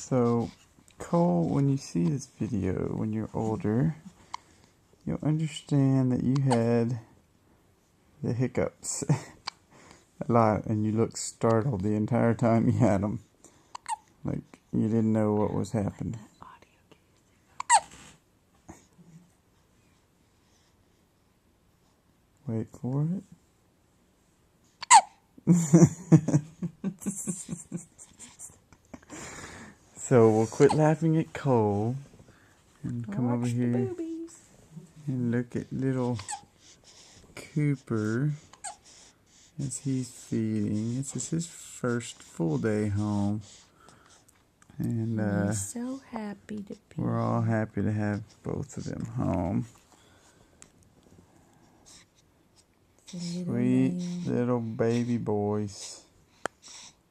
So, Cole, when you see this video when you're older, you'll understand that you had the hiccups a lot, and you looked startled the entire time you had them. Like you didn't know what was happening. Wait for it. So we'll quit laughing at Cole and come over here and look at little Cooper as he's feeding. This is his first full day home, and he's so happy to be. We're all happy to have both of them home. Sweet little baby boys.